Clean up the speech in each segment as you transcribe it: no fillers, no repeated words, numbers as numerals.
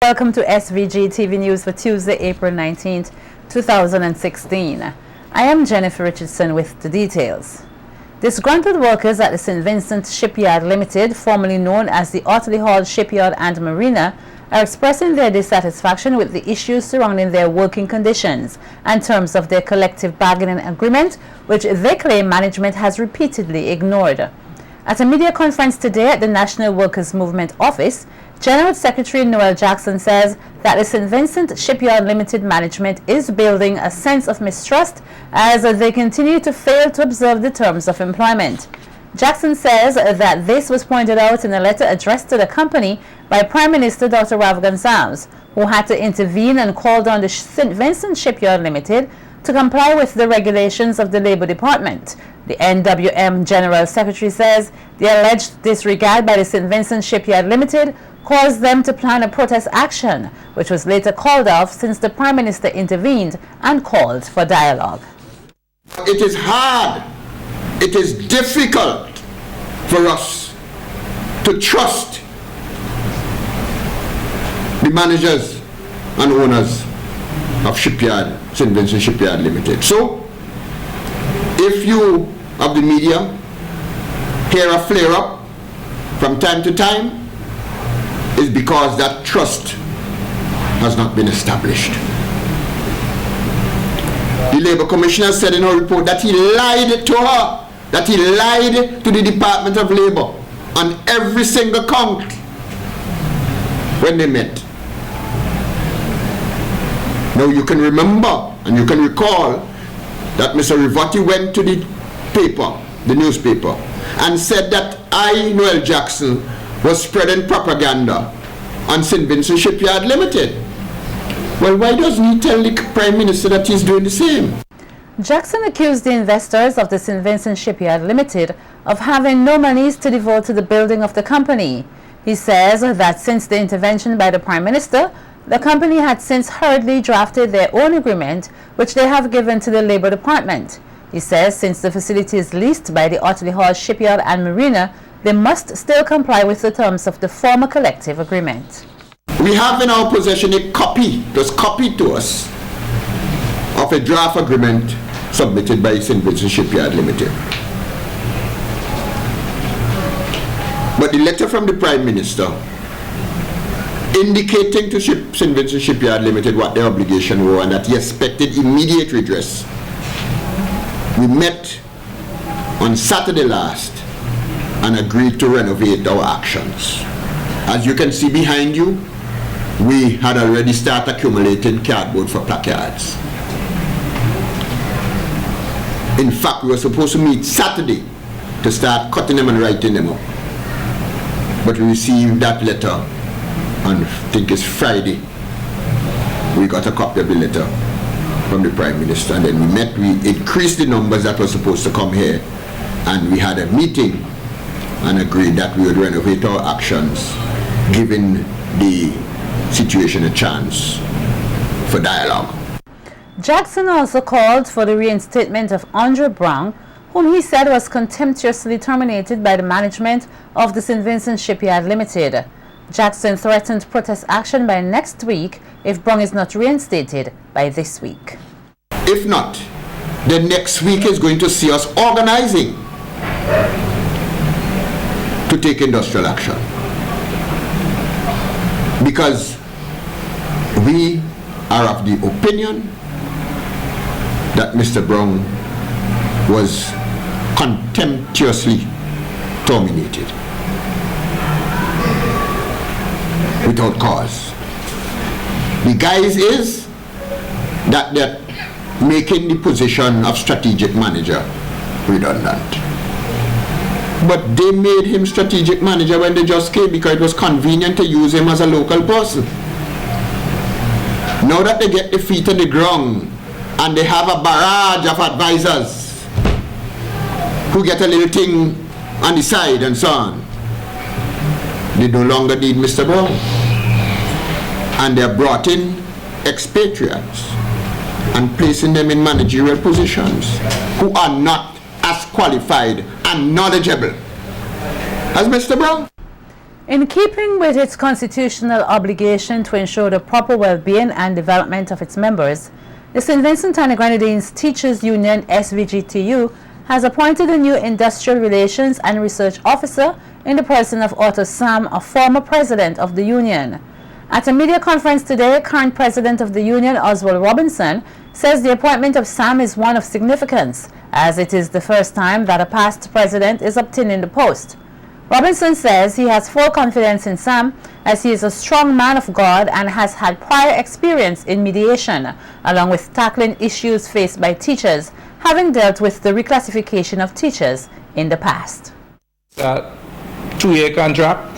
Welcome to SVG-TV News for Tuesday, April 19th, 2016. I am Jennifer Richardson with the details. Disgruntled workers at the St. Vincent Shipyard Limited, formerly known as the Otterley Hall Shipyard and Marina, are expressing their dissatisfaction with the issues surrounding their working conditions and terms of their collective bargaining agreement, which they claim management has repeatedly ignored. At a media conference today at the National Workers' Movement office, General Secretary Noel Jackson says that the St. Vincent Shipyard Limited management is building a sense of mistrust as they continue to fail to observe the terms of employment. Jackson says that this was pointed out in a letter addressed to the company by Prime Minister Dr. Rav Gonsalves, who had to intervene and called on the St. Vincent Shipyard Limited to comply with the regulations of the Labour Department. The NWM General Secretary says the alleged disregard by the St. Vincent Shipyard Limited caused them to plan a protest action, which was later called off since the Prime Minister intervened and called for dialogue. It is hard, it is difficult for us to trust the managers and owners of Shipyard, St. Vincent Shipyard Limited. So, if you of the media hear a flare-up from time to time, is because that trust has not been established. The Labour Commissioner said in her report that he lied to her, that he lied to the Department of Labour on every single count when they met. Now you can remember and you can recall that Mr. Rivotti went to the paper, the newspaper, and said that I, Noel Jackson, was spreading propaganda on St. Vincent Shipyard Limited. Well, why doesn't he tell the Prime Minister that he's doing the same? Jackson accused the investors of the St. Vincent Shipyard Limited of having no monies to devote to the building of the company. He says that since the intervention by the Prime Minister, the company had since hurriedly drafted their own agreement, which they have given to the Labour Department. He says since the facility is leased by the Otterley Hall Shipyard and Marina, they must still comply with the terms of the former collective agreement. We have in our possession a copy, it was copied to us, of a draft agreement submitted by St. Vincent Shipyard Limited. But the letter from the Prime Minister indicating to St. Vincent Shipyard Limited what their obligation were and that he expected immediate redress. We met on Saturday last and agreed to renovate our actions. As you can see behind you, we had already started accumulating cardboard for placards. In fact, we were supposed to meet Saturday to start cutting them and writing them up. But we received that letter on, I think it's Friday. We got a copy of the letter from the Prime Minister, and then we met, we increased the numbers that were supposed to come here, and we had a meeting and agreed that we would renovate our actions, giving the situation a chance for dialogue. Jackson also called for the reinstatement of Andre Brown, whom he said was contemptuously terminated by the management of the St. Vincent Shipyard Limited. Jackson threatened protest action by next week if Brown is not reinstated by this week. If not, then next week is going to see us organizing to take industrial action. Because we are of the opinion that Mr. Brown was contemptuously terminated without cause. The guise is that they're making the position of strategic manager redundant. But they made him strategic manager when they just came because it was convenient to use him as a local person. Now that they get the feet on the ground and they have a barrage of advisors who get a little thing on the side and so on, they no longer need Mr. Brown. And they're brought in expatriates and placing them in managerial positions who are not as qualified and knowledgeable as Mr. Brown. In keeping with its constitutional obligation to ensure the proper well-being and development of its members, the St. Vincent and the Grenadines Teachers Union SVG-TU has appointed a new Industrial Relations and Research Officer in the person of Otto Sam, a former president of the union. At a media conference today, current president of the union, Oswald Robinson, says the appointment of Sam is one of significance, as it is the first time that a past president is obtaining the post. Robinson says he has full confidence in Sam, as he is a strong man of God and has had prior experience in mediation, along with tackling issues faced by teachers, having dealt with the reclassification of teachers in the past. 2-year contract,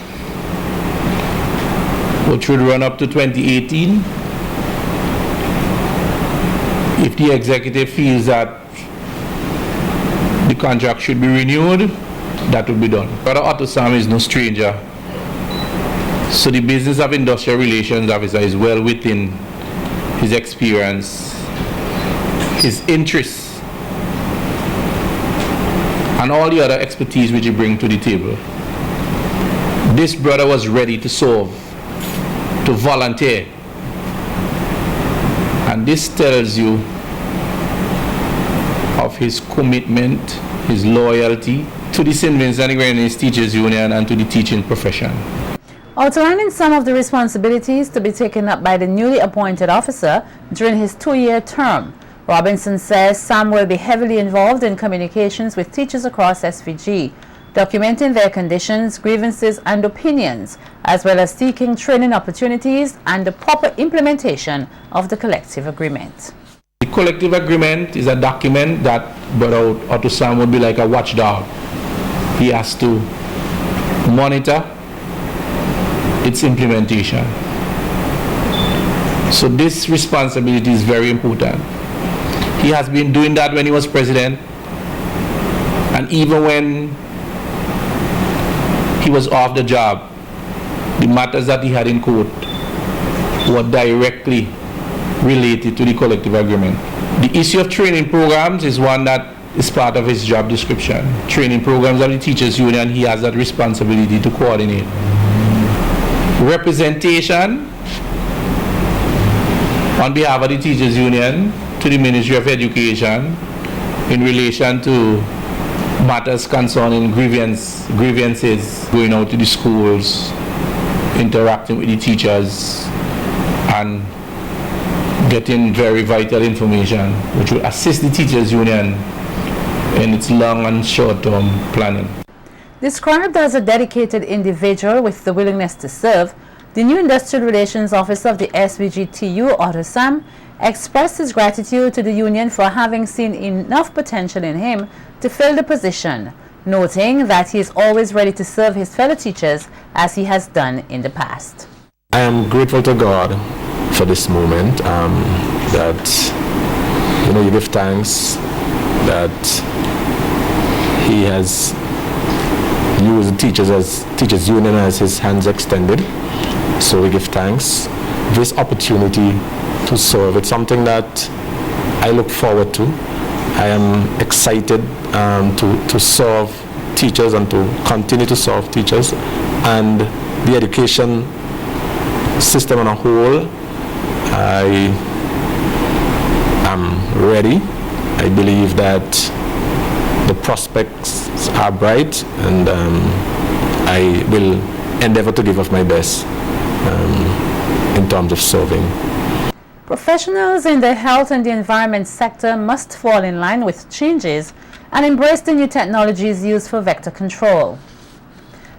which would run up to 2018. If the executive feels that the contract should be renewed, that will be done. Brother Otto Sam is no stranger, so the business of industrial relations officer is well within his experience, his interests, and all the other expertise which he brings to the table. This brother was ready to serve, to volunteer, and this tells you of his commitment, his loyalty to the St. Vincent and Grenadines Teachers Union and to the teaching profession. Outlining some of the responsibilities to be taken up by the newly appointed officer during his 2-year term, Robinson says Sam will be heavily involved in communications with teachers across SVG, documenting their conditions, grievances and opinions, as well as seeking training opportunities and the proper implementation of the collective agreement. The collective agreement is a document that Brother Otto Sam would be like a watchdog. He has to monitor its implementation. So this responsibility is very important. He has been doing that when he was president, and even when he was off the job, the matters that he had in court were directly related to the collective agreement. The issue of training programs is one that is part of his job description. Training programs of the Teachers Union, he has that responsibility to coordinate. Representation on behalf of the Teachers Union to the Ministry of Education in relation to matters concerning grievances, going out to the schools, interacting with the teachers, and getting very vital information which will assist the Teachers Union in its long and short-term planning. Described as a dedicated individual with the willingness to serve, the new Industrial Relations Officer of the SVG-TU, Otto Sam, expressed his gratitude to the union for having seen enough potential in him to fill the position, noting that he is always ready to serve his fellow teachers as he has done in the past. I am grateful to God for this moment, that you give thanks that he has used teachers union as his hands extended. So we give thanks. This opportunity to serve, it's something that I look forward to. I am excited to serve teachers and to continue to serve teachers and the education system on a whole. I am ready. I believe that the prospects are bright, and I will endeavor to give of my best in terms of serving. Professionals in the health and the environment sector must fall in line with changes and embrace the new technologies used for vector control.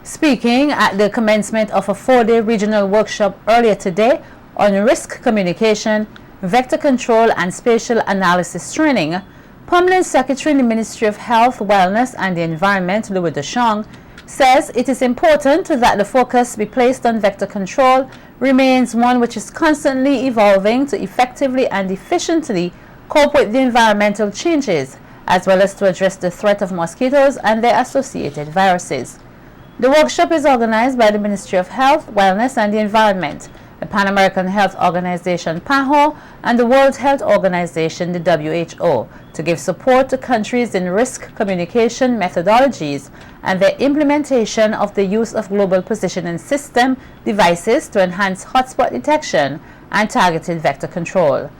Speaking at the commencement of a 4-day regional workshop earlier today on risk communication, vector control and spatial analysis training, Permanent Secretary in the Ministry of Health, Wellness and the Environment, Louis Deschong, says it is important that the focus be placed on vector control remains one which is constantly evolving to effectively and efficiently cope with the environmental changes, as well as to address the threat of mosquitoes and their associated viruses. The workshop is organized by the Ministry of Health, Wellness and the Environment the Pan American Health Organization (PAHO) and the World Health Organization (the WHO) to give support to countries in risk communication methodologies and their implementation of the use of global positioning system devices to enhance hotspot detection and targeted vector control.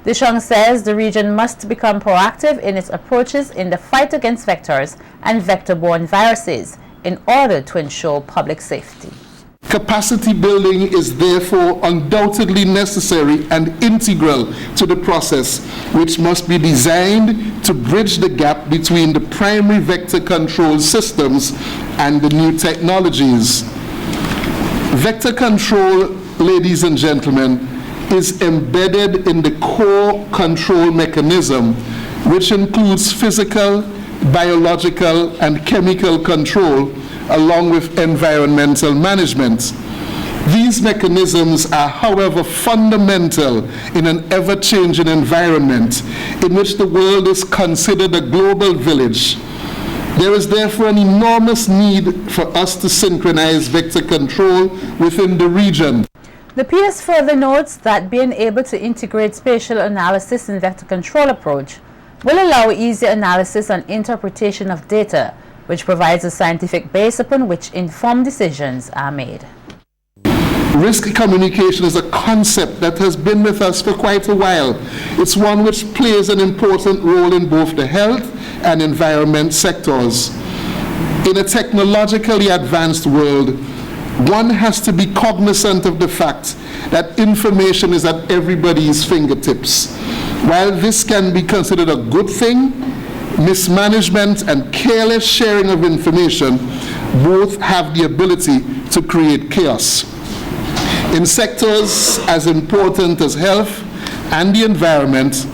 Deschong says the region must become proactive in its approaches in the fight against vectors and vector-borne viruses in order to ensure public safety. Capacity building is therefore undoubtedly necessary and integral to the process, which must be designed to bridge the gap between the primary vector control systems and the new technologies. Vector control, ladies and gentlemen, is embedded in the core control mechanism, which includes physical, biological, and chemical control, along with environmental management. These mechanisms are, however, fundamental in an ever-changing environment in which the world is considered a global village. There is therefore an enormous need for us to synchronize vector control within the region. The PS further notes that being able to integrate spatial analysis and vector control approach will allow easier analysis and interpretation of data, which provides a scientific base upon which informed decisions are made. Risk communication is a concept that has been with us for quite a while. It's one which plays an important role in both the health and environment sectors. In a technologically advanced world, one has to be cognizant of the fact that information is at everybody's fingertips. While this can be considered a good thing, mismanagement and careless sharing of information both have the ability to create chaos. In sectors as important as health and the environment,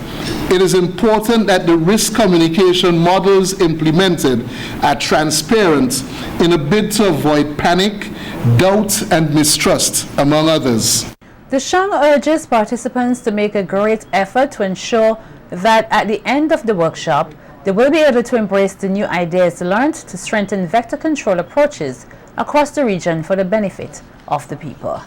it is important that the risk communication models implemented are transparent in a bid to avoid panic, doubt, and mistrust, among others. Deschong urges participants to make a great effort to ensure that at the end of the workshop, they will be able to embrace the new ideas learned to strengthen vector control approaches across the region for the benefit of the people.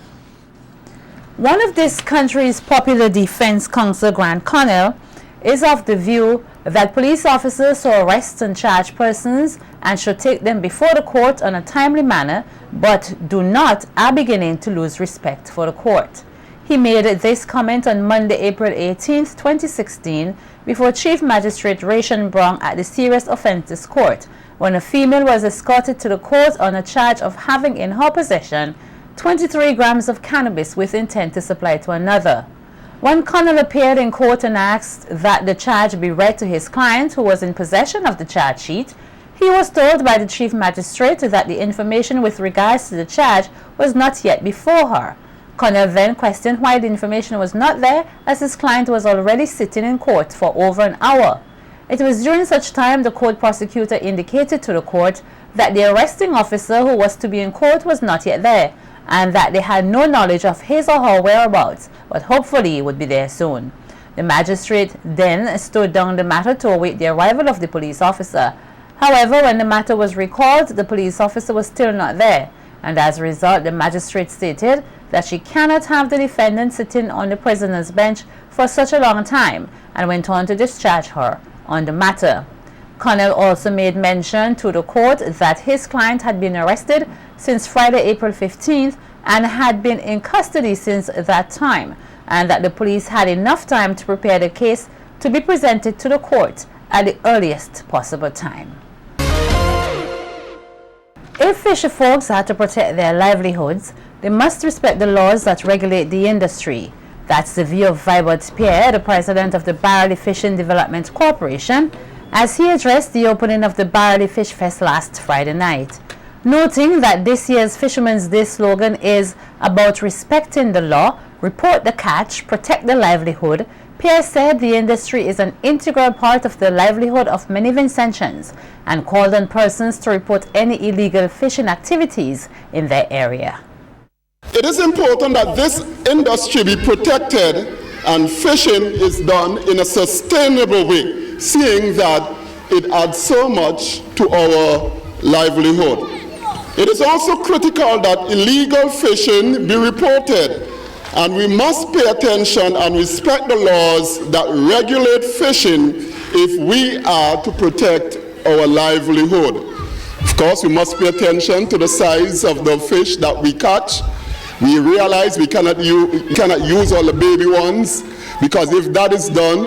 One of this country's popular defense counsel, Grant Connell, is of the view that police officers who arrest and charge persons and should take them before the court in a timely manner, but do not, are beginning to lose respect for the court. He made this comment on Monday, April 18, 2016, before Chief Magistrate Ration Brown at the Serious Offences Court, when a female was escorted to the court on a charge of having in her possession 23 grams of cannabis with intent to supply to another. When Connell appeared in court and asked that the charge be read to his client, who was in possession of the charge sheet, he was told by the Chief Magistrate that the information with regards to the charge was not yet before her. Connell then questioned why the information was not there, as his client was already sitting in court for over an hour. It was during such time the court prosecutor indicated to the court that the arresting officer who was to be in court was not yet there, and that they had no knowledge of his or her whereabouts, but hopefully he would be there soon. The magistrate then stood down the matter to await the arrival of the police officer. However, when the matter was recalled, the police officer was still not there, and as a result, the magistrate stated that she cannot have the defendant sitting on the prisoner's bench for such a long time, and went on to discharge her on the matter. Connell also made mention to the court that his client had been arrested since Friday, April 15th, and had been in custody since that time, and that the police had enough time to prepare the case to be presented to the court at the earliest possible time. If fisher folks are to protect their livelihoods, they must respect the laws that regulate the industry. That's the view of Vibert Pierre, the president of the Barley Fishing Development Corporation, as he addressed the opening of the Barley Fish Fest last Friday night. Noting that this year's Fisherman's Day slogan is about respecting the law, report the catch, protect the livelihood, Pierre said the industry is an integral part of the livelihood of many Vincentians, and called on persons to report any illegal fishing activities in their area. It is important that this industry be protected and fishing is done in a sustainable way, seeing that it adds so much to our livelihood. It is also critical that illegal fishing be reported, And we must pay attention and respect the laws that regulate fishing if we are to protect our livelihood. Of course, we must pay attention to the size of the fish that we catch. We realize we cannot use all the baby ones, because if that is done,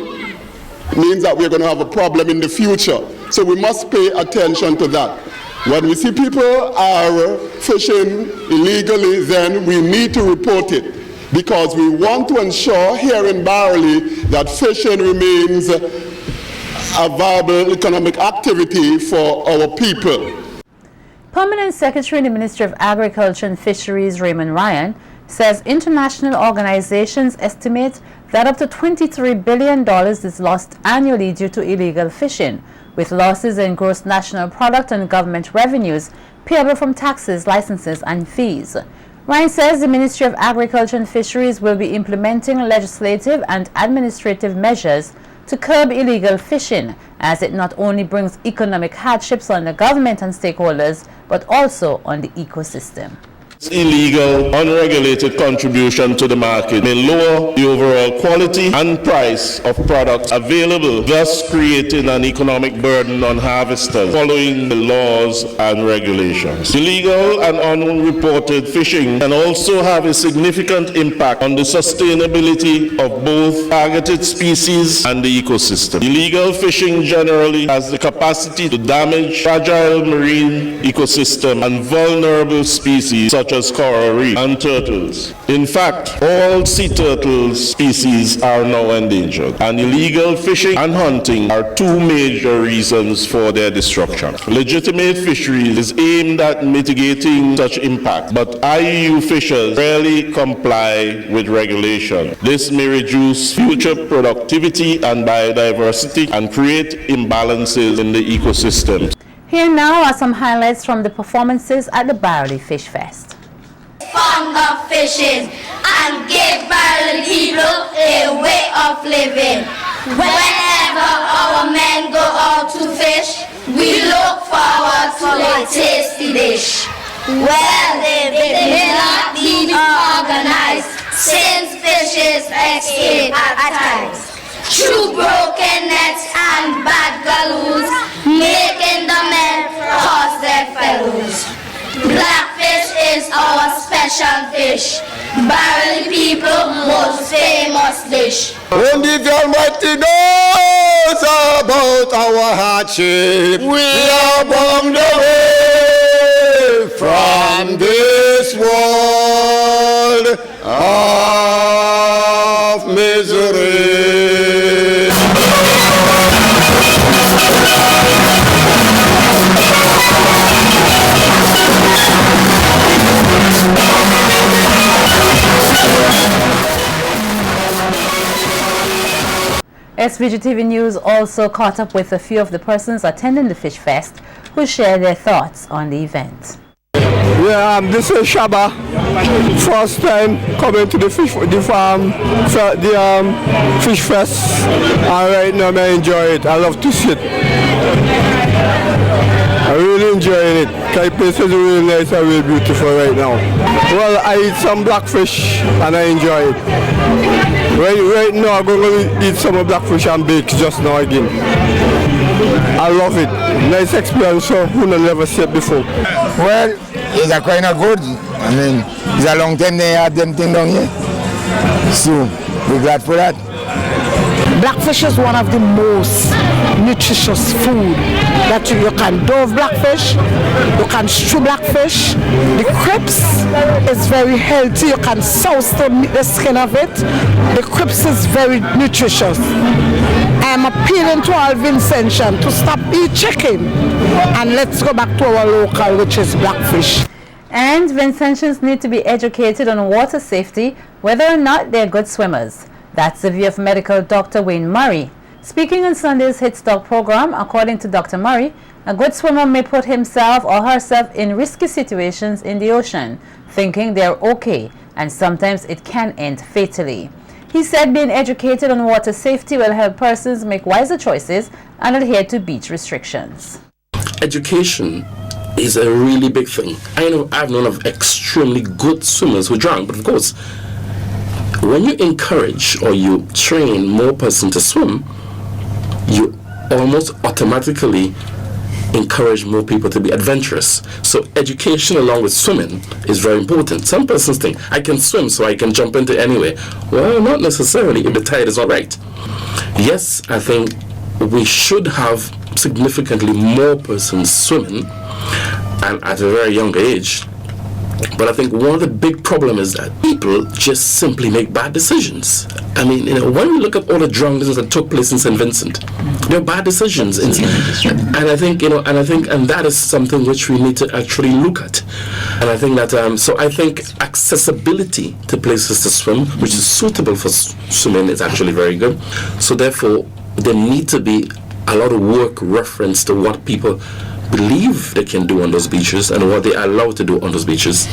it means that we're going to have a problem in the future. So we must pay attention to that. When we see people are fishing illegally, then we need to report it, because we want to ensure here in Barley that fishing remains a viable economic activity for our people. Permanent Secretary in the Ministry of Agriculture and Fisheries, Raymond Ryan, says international organizations estimate that up to $23 billion is lost annually due to illegal fishing, with losses in gross national product and government revenues payable from taxes, licenses, and fees. Ryan says the Ministry of Agriculture and Fisheries will be implementing legislative and administrative measures to curb illegal fishing, as it not only brings economic hardships on the government and stakeholders, but also on the ecosystem. Illegal, unregulated contribution to the market may lower the overall quality and price of products available, thus creating an economic burden on harvesters following the laws and regulations. Illegal and unreported fishing can also have a significant impact on the sustainability of both targeted species and the ecosystem. Illegal fishing generally has the capacity to damage fragile marine ecosystem and vulnerable species such as coral reef and turtles. In fact, all sea turtle species are now endangered, and illegal fishing and hunting are two major reasons for their destruction. Legitimate fisheries is aimed at mitigating such impact, but IUU fishers rarely comply with regulation. This may reduce future productivity and biodiversity and create imbalances in the ecosystem. Here now are some highlights from the performances at the Barley Fish Fest. Fond of fishing and give Barley people a way of living. Whenever our men go out to fish, we look forward to a tasty dish. Well, they may not be organized, since fishes escape at times through broken nets and bad galoons, making the men toss their fellows. Blackfish is our special fish, Barley people most famous dish. Only the Almighty knows about our hardship. We are bound away from this world of misery. SVGTV News also caught up with a few of the persons attending the Fish Fest who shared their thoughts on the event. Yeah, this is Shaba. First time coming to the fish fest, and right now I enjoy it. I love to sit. I'm really enjoying it. The place is really nice and really beautiful right now. Well, I eat some blackfish and I enjoy it. Right now I'm going to eat some blackfish and bake just now again. I love it. Nice experience, so who never seen it before. Well, it's a kind of good. I mean, it's a long time they have them thing down here. So, we're glad for that. Blackfish is one of the most nutritious food that you can dove blackfish, you can stew blackfish. The crisps is very healthy, you can sauce the skin of it. The crisps is very nutritious. I'm appealing to all Vincentians to stop eating chicken and let's go back to our local, which is blackfish. And Vincentians need to be educated on water safety, whether or not they're good swimmers. That's the view of medical Dr. Wayne Murray. Speaking on Sunday's Hit Stock program, according to Dr. Murray, a good swimmer may put himself or herself in risky situations in the ocean, thinking they're okay, and sometimes it can end fatally. He said being educated on water safety will help persons make wiser choices and adhere to beach restrictions. Education is a really big thing. I've known of extremely good swimmers who drown, but of course, when you encourage or you train more persons to swim, you almost automatically encourage more people to be adventurous. So education along with swimming is very important. Some persons think, I can swim so I can jump into anywhere. Well, not necessarily if the tide is all right. Yes, I think we should have significantly more persons swimming, and at a very young age. But I think one of the big problems is that people just simply make bad decisions. I mean, when we look at all the drownings that took place in St. Vincent, they're bad decisions. And I think, and that is something which we need to actually look at. And I think that, so I think accessibility to places to swim, which is suitable for swimming, is actually very good. So therefore, there need to be a lot of work reference to what people believe they can do on those beaches and what they are allowed to do on those beaches.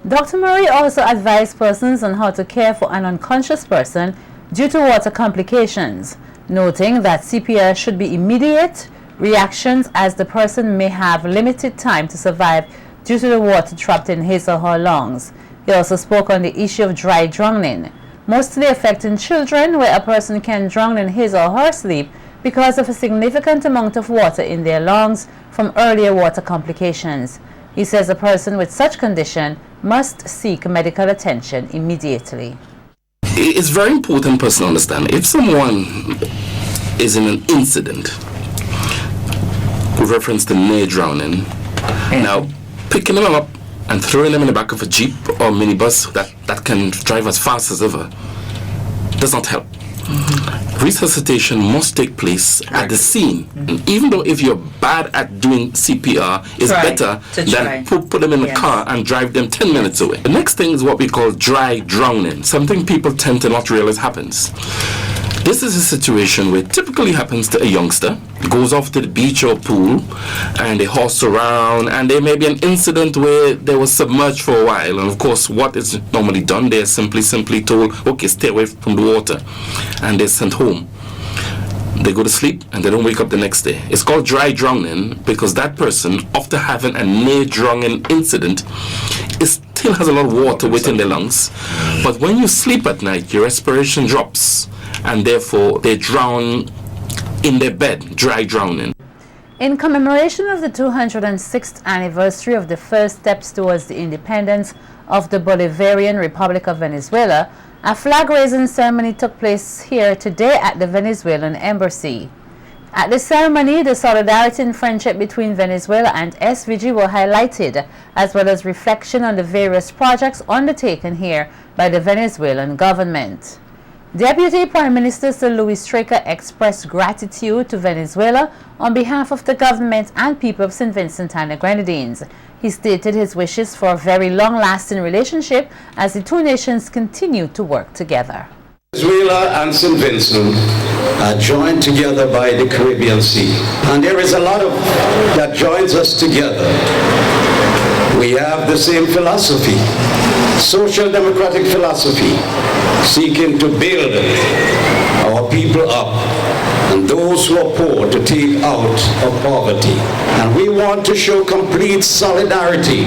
Dr. Murray also advised persons on how to care for an unconscious person due to water complications, noting that CPR should be immediate reactions as the person may have limited time to survive due to the water trapped in his or her lungs. He also spoke on the issue of dry drowning, mostly affecting children, where a person can drown in his or her sleep because of a significant amount of water in their lungs from earlier water complications. He says a person with such condition must seek medical attention immediately. It's very important person to understand. If someone is in an incident with reference to near drowning, now picking them up and throwing them in the back of a jeep or minibus that can drive as fast as ever does not help. Resuscitation must take place at the scene. And even though if you're bad at doing CPR, it's better than put them in a car and drive them 10 minutes away. The next thing is what we call dry drowning, something people tend to not realize happens. This is a situation where it typically happens to a youngster, goes off to the beach or pool, and they horse around, and there may be an incident where they were submerged for a while, and of course what is normally done, they're simply told, okay, stay away from the water, and they're sent home. They go to sleep and they don't wake up the next day. It's called dry drowning because that person, after having a near drowning incident, still has a lot of water within their lungs, but when you sleep at night, your respiration drops, and therefore they drown in their bed, dry drowning. In commemoration of the 206th anniversary of the first steps towards the independence of the Bolivarian Republic of Venezuela, a flag-raising ceremony took place here today at the Venezuelan Embassy. At the ceremony, the solidarity and friendship between Venezuela and SVG were highlighted, as well as reflection on the various projects undertaken here by the Venezuelan government. Deputy Prime Minister Sir Louis Straker expressed gratitude to Venezuela on behalf of the government and people of St. Vincent and the Grenadines. He stated his wishes for a very long-lasting relationship as the two nations continue to work together. Venezuela and St. Vincent are joined together by the Caribbean Sea, and there is a lot of that joins us together. We have the same philosophy, social democratic philosophy, seeking to build our people up and those who are poor to take out of poverty. And we want to show complete solidarity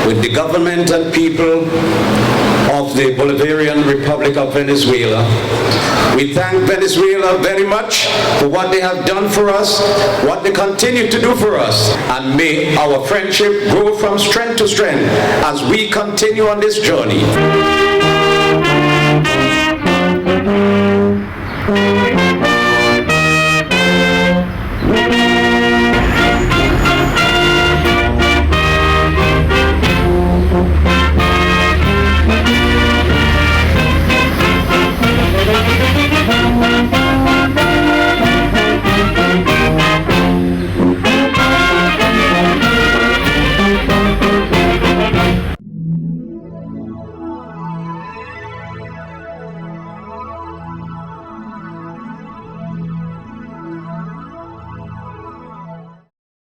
with the government and people of the Bolivarian Republic of Venezuela. We thank Venezuela very much for what they have done for us, what they continue to do for us, and may our friendship grow from strength to strength as we continue on this journey.